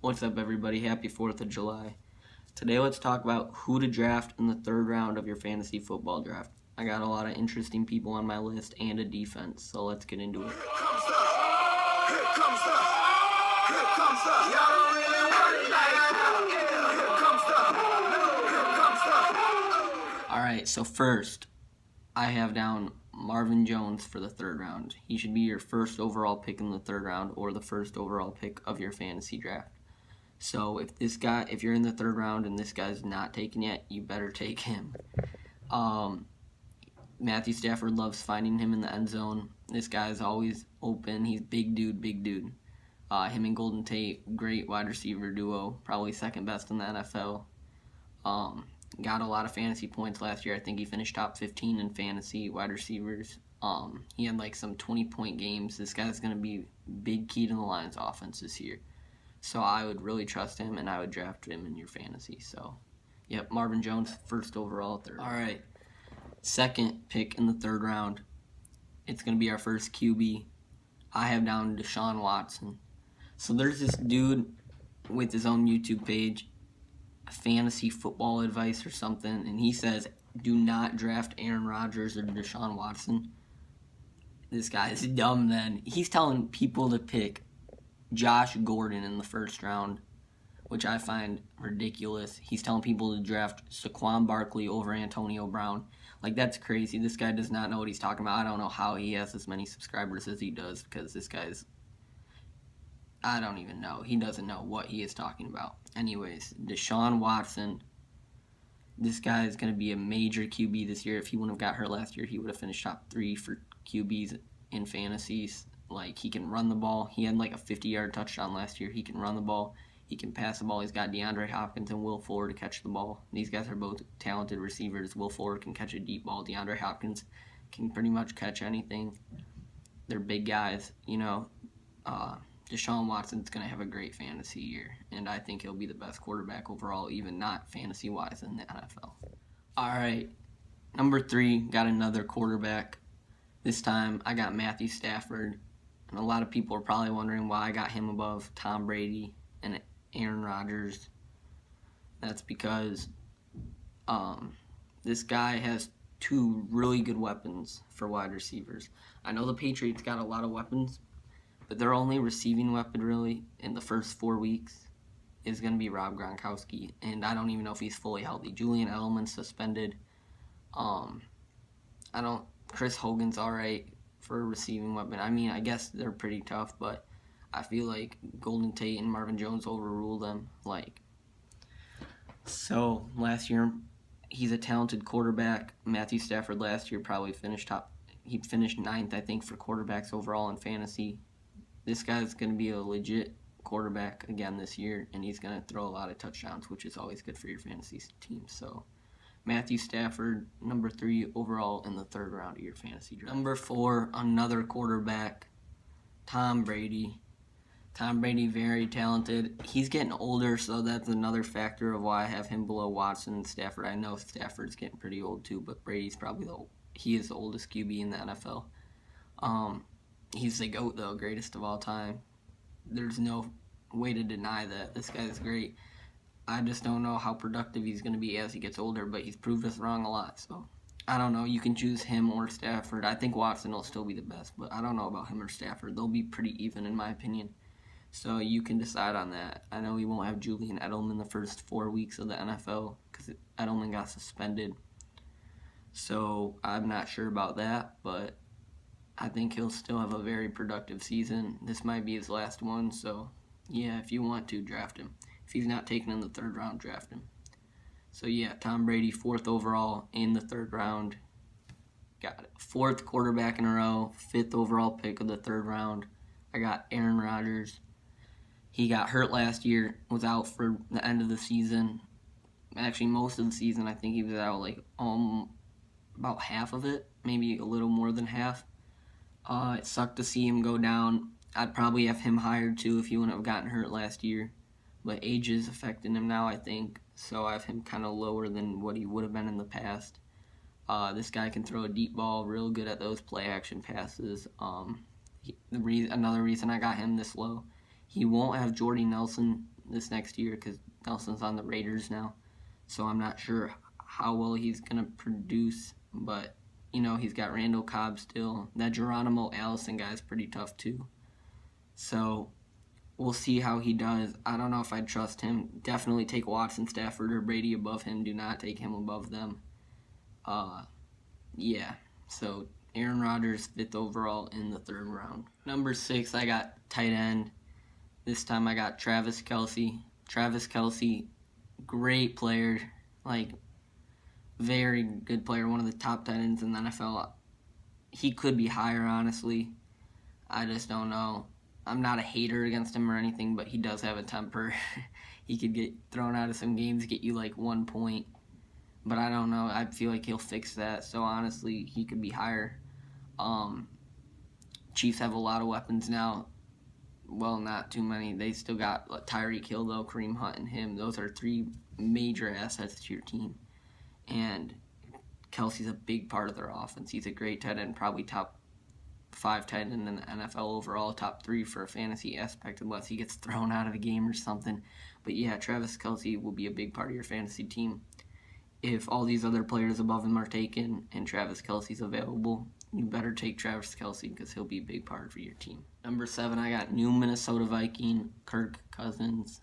What's up, everybody? Happy 4th of July. Today, let's talk about who to draft in the third round of your fantasy football draft. I got a lot of interesting people on my list and a defense, so let's get into it. Here comes the. Y'all don't really want it like that. Here comes the. Alright, so first, I have down Marvin Jones for the third round. He should be your first overall pick in the third round or the first overall pick of your fantasy draft. So if you're in the third round and this guy's not taken yet, you better take him. Matthew Stafford loves finding him in the end zone. This guy's always open. He's big dude. Him and Golden Tate, great wide receiver duo, probably second best in the NFL. Got a lot of fantasy points last year. I think he finished top 15 in fantasy wide receivers. He had like some 20-point games. This guy's going to be big key to the Lions offense this year. So I would really trust him, and I would draft him in your fantasy. So, yep, Marvin Jones, first overall, third. All right, second pick in the third round. It's going to be our first QB. I have down Deshaun Watson. So there's this dude with his own YouTube page, Fantasy Football Advice or something, and he says, do not draft Aaron Rodgers or Deshaun Watson. This guy is dumb then. He's telling people to pick Josh Gordon in the first round, which I find ridiculous. He's telling people to draft Saquon Barkley over Antonio Brown. Like, that's crazy. This guy does not know what he's talking about. I don't know how he has as many subscribers as he does, because this guy's, I don't even know. He doesn't know what he is talking about. Anyways, Deshaun Watson, this guy is going to be a major QB this year. If he wouldn't have got hurt last year, he would have finished top 3 for QBs in fantasies. Like, he can run the ball. He had like a 50-yard touchdown last year. He can run the ball. He can pass the ball. He's got DeAndre Hopkins and Will Fuller to catch the ball. These guys are both talented receivers. Will Fuller can catch a deep ball. DeAndre Hopkins can pretty much catch anything. They're big guys, you know. Deshaun Watson's going to have a great fantasy year, and I think he'll be the best quarterback overall, even not fantasy-wise, in the NFL. All right, number 3, got another quarterback. This time, I got Matthew Stafford. And a lot of people are probably wondering why I got him above Tom Brady and Aaron Rodgers. That's because this guy has 2 really good weapons for wide receivers. I know the Patriots got a lot of weapons, but their only receiving weapon really in the first 4 weeks is going to be Rob Gronkowski. And I don't even know if he's fully healthy. Julian Edelman's suspended. Chris Hogan's all right for a receiving weapon. I mean, I guess they're pretty tough, but I feel like Golden Tate and Marvin Jones overrule them. So last year, he's a talented quarterback. Matthew Stafford last year probably finished 9th, I think, for quarterbacks overall in fantasy. This guy's going to be a legit quarterback again this year, and he's going to throw a lot of touchdowns, which is always good for your fantasy team. So Matthew Stafford, number 3 overall in the third round of your fantasy draft. Number 4, another quarterback, Tom Brady. Tom Brady, very talented. He's getting older, so that's another factor of why I have him below Watson and Stafford. I know Stafford's getting pretty old too, but Brady's probably he is the oldest QB in the NFL. He's the GOAT, though, greatest of all time. There's no way to deny that. This guy's great. I just don't know how productive he's going to be as he gets older, but he's proved us wrong a lot. So, I don't know. You can choose him or Stafford. I think Watson will still be the best, but I don't know about him or Stafford. They'll be pretty even, in my opinion. So, you can decide on that. I know he won't have Julian Edelman the first 4 weeks of the NFL because Edelman got suspended. So, I'm not sure about that, but I think he'll still have a very productive season. This might be his last one, so yeah, if you want to, draft him. If he's not taken in the third round, draft him. So yeah, Tom Brady, 4th overall in the third round. Got it. 4th quarterback in a row, 5th overall pick of the third round. I got Aaron Rodgers. He got hurt last year, was out for the end of the season. Actually, most of the season, I think he was out about half of it, maybe a little more than half. It sucked to see him go down. I'd probably have him hired too if he wouldn't have gotten hurt last year. But age is affecting him now, I think. So I have him kind of lower than what he would have been in the past. This guy can throw a deep ball, real good at those play-action passes. Another reason I got him this low, he won't have Jordy Nelson this next year because Nelson's on the Raiders now. So I'm not sure how well he's going to produce, but, he's got Randall Cobb still. That Geronimo Allison guy's pretty tough too. So we'll see how he does. I don't know if I'd trust him. Definitely take Watson, Stafford, or Brady above him. Do not take him above them. Yeah. So Aaron Rodgers, 5th overall in the 3rd round. Number 6, I got tight end. This time I got Travis Kelce. Travis Kelce, great player. Very good player. One of the top tight ends in the NFL. He could be higher, honestly. I just don't know. I'm not a hater against him or anything, but he does have a temper. He could get thrown out of some games, get you 1 point. But I don't know. I feel like he'll fix that. So honestly, he could be higher. Chiefs have a lot of weapons now. Well, not too many. They still got Tyreek Hill, though, Kareem Hunt, and him. Those are 3 major assets to your team. And Kelce's a big part of their offense. He's a great tight end, probably top 5 tight end in the NFL overall, top 3 for a fantasy aspect, unless he gets thrown out of a game or something. But yeah, Travis Kelce will be a big part of your fantasy team. If all these other players above him are taken and Travis Kelce's available, you better take Travis Kelce because he'll be a big part for your team. Number 7, I got new Minnesota Viking, Kirk Cousins.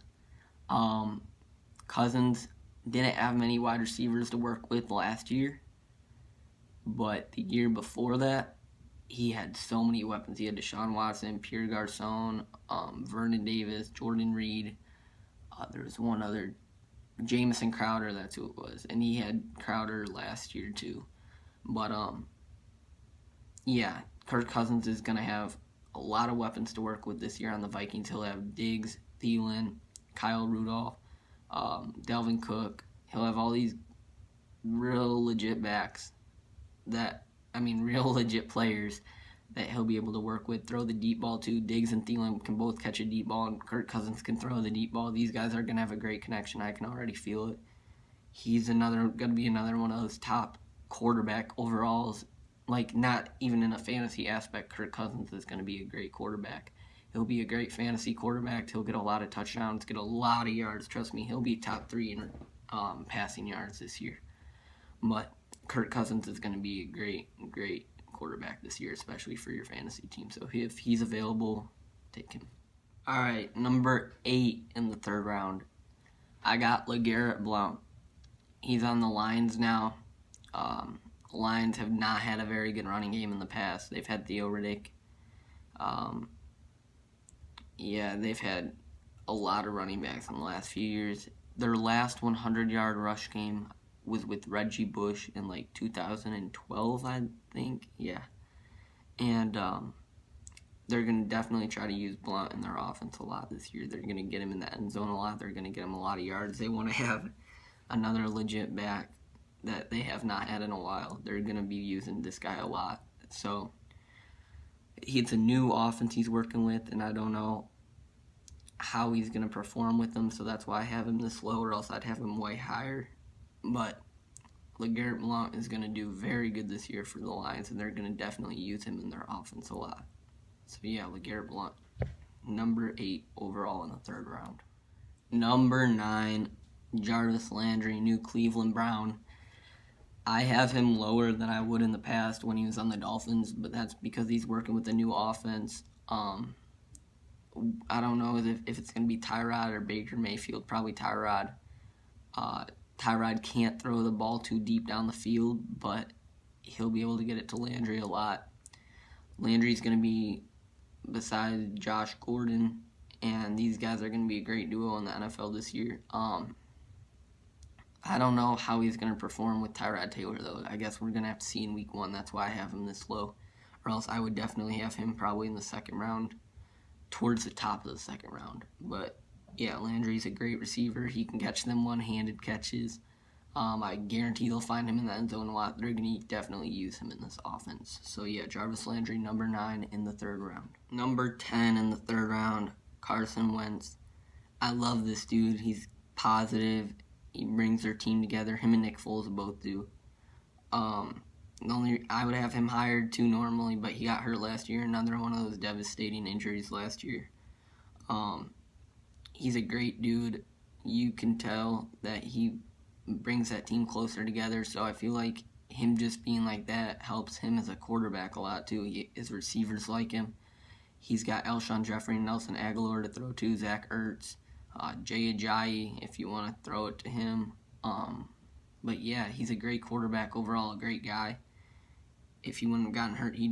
Cousins didn't have many wide receivers to work with last year, but the year before that, he had so many weapons. He had Deshaun Watson, Pierre Garçon, Vernon Davis, Jordan Reed. There was one other, Jamison Crowder, that's who it was. And he had Crowder last year too. But, yeah, Kirk Cousins is going to have a lot of weapons to work with this year on the Vikings. He'll have Diggs, Thielen, Kyle Rudolph, Dalvin Cook. He'll have all these real legit backs real legit players that he'll be able to work with. Throw the deep ball too. Diggs and Thielen can both catch a deep ball, and Kirk Cousins can throw the deep ball. These guys are going to have a great connection. I can already feel it. He's going to be another one of those top quarterback overalls. Not even in a fantasy aspect, Kirk Cousins is going to be a great quarterback. He'll be a great fantasy quarterback. He'll get a lot of touchdowns, get a lot of yards. Trust me, he'll be top 3 in passing yards this year. But Kirk Cousins is going to be a great, great quarterback this year, especially for your fantasy team. So if he's available, take him. All right, number 8 in the 3rd round, I got LeGarrette Blount. He's on the Lions now. Lions have not had a very good running game in the past. They've had Theo Riddick. They've had a lot of running backs in the last few years. Their last 100-yard rush game was with Reggie Bush in 2012, I think. Yeah. And they're going to definitely try to use Blount in their offense a lot this year. They're going to get him in the end zone a lot. They're going to get him a lot of yards. They want to have another legit back that they have not had in a while. They're going to be using this guy a lot. So it's a new offense he's working with, and I don't know how he's going to perform with them, so that's why I have him this low, or else I'd have him way higher. But LeGarrette Blount is going to do very good this year for the Lions, and they're going to definitely use him in their offense a lot. So yeah, LeGarrette Blount, number 8 overall in the 3rd round. Number 9, Jarvis Landry, new Cleveland Brown. I have him lower than I would in the past when he was on the Dolphins, but that's because he's working with a new offense. I don't know if it's going to be Tyrod or Baker Mayfield. Probably Tyrod. Tyrod can't throw the ball too deep down the field, but he'll be able to get it to Landry a lot. Landry's going to be, besides Josh Gordon, and these guys are going to be a great duo in the NFL this year. I don't know how he's going to perform with Tyrod Taylor, though. I guess we're going to have to see in week 1. That's why I have him this low. Or else I would definitely have him probably in the 2nd round, towards the top of the 2nd round. But, yeah, Landry's a great receiver. He can catch them one-handed catches. I guarantee they'll find him in the end zone a lot. They're going to definitely use him in this offense. So, yeah, Jarvis Landry, number 9 in the 3rd round. Number 10 in the 3rd round, Carson Wentz. I love this dude. He's positive. He brings their team together. Him and Nick Foles both do. I would have him hired too normally, but he got hurt last year. Another one of those devastating injuries last year. He's a great dude. You can tell that he brings that team closer together, so I feel like him just being like that helps him as a quarterback a lot too. His receivers like him. He's got Alshon Jeffrey and Nelson Aguilar to throw to, Zach Ertz, Jay Ajayi if you want to throw it to him. But yeah, he's a great quarterback overall, a great guy. If he wouldn't have gotten hurt, he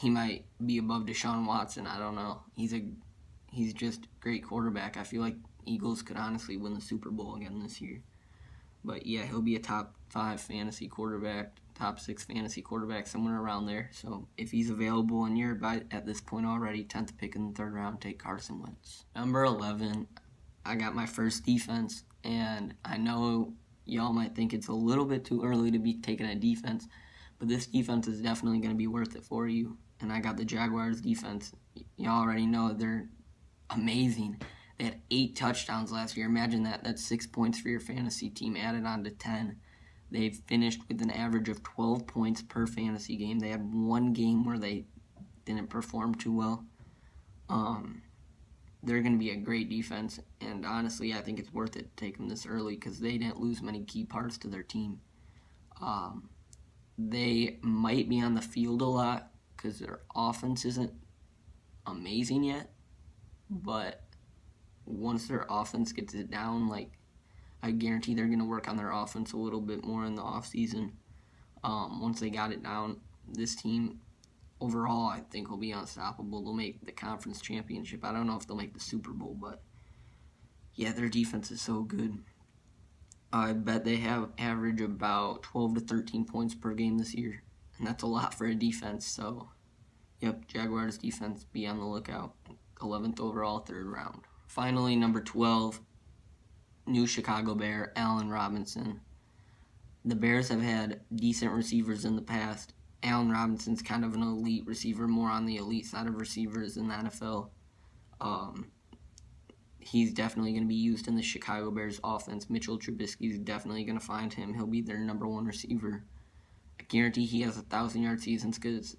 might be above Deshaun Watson. I don't know. He's just a great quarterback. I feel like Eagles could honestly win the Super Bowl again this year. But yeah, he'll be a top 5 fantasy quarterback, top 6 fantasy quarterback, somewhere around there. So if he's available and you're at this point already, 10th pick in the 3rd round, take Carson Wentz. Number 11, I got my first defense, and I know y'all might think it's a little bit too early to be taking a defense, but this defense is definitely going to be worth it for you. And I got the Jaguars defense. Y'all already know they're amazing. They had 8 touchdowns last year. Imagine that. That's 6 points for your fantasy team added on to 10. They've finished with an average of 12 points per fantasy game. They had one game where they didn't perform too well. They're going to be a great defense, and honestly, I think it's worth it to take them this early because they didn't lose many key parts to their team. They might be on the field a lot because their offense isn't amazing yet, but once their offense gets it down, I guarantee they're going to work on their offense a little bit more in the offseason. Once they got it down, this team overall I think will be unstoppable. They'll make the conference championship. I don't know if they'll make the Super Bowl, but yeah, their defense is so good. I bet they have average about 12 to 13 points per game this year, and that's a lot for a defense. So, yep, Jaguars defense, be on the lookout. 11th overall, 3rd round. Finally, number 12, new Chicago Bear, Allen Robinson. The Bears have had decent receivers in the past. Allen Robinson's kind of an elite receiver, more on the elite side of receivers in the NFL. He's definitely going to be used in the Chicago Bears offense. Mitchell Trubisky is definitely going to find him. He'll be their number 1 receiver. I guarantee he has 1,000-yard seasons because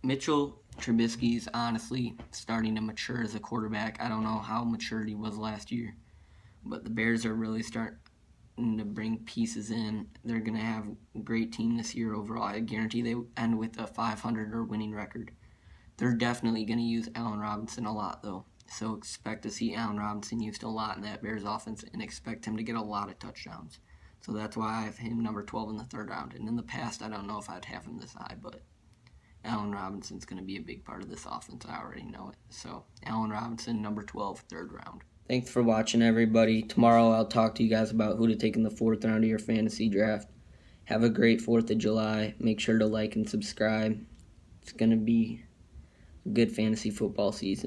Mitchell Trubisky is honestly starting to mature as a quarterback. I don't know how mature he was last year, but the Bears are really starting to bring pieces in. They're going to have a great team this year overall. I guarantee they end with a 500 or winning record. They're definitely going to use Allen Robinson a lot, though. So expect to see Allen Robinson used a lot in that Bears offense and expect him to get a lot of touchdowns. So that's why I have him number 12 in the 3rd round. And in the past, I don't know if I'd have him this high, but Allen Robinson's going to be a big part of this offense. I already know it. So Allen Robinson, number 12, 3rd round. Thanks for watching, everybody. Tomorrow I'll talk to you guys about who to take in the 4th round of your fantasy draft. Have a great 4th of July. Make sure to like and subscribe. It's going to be a good fantasy football season.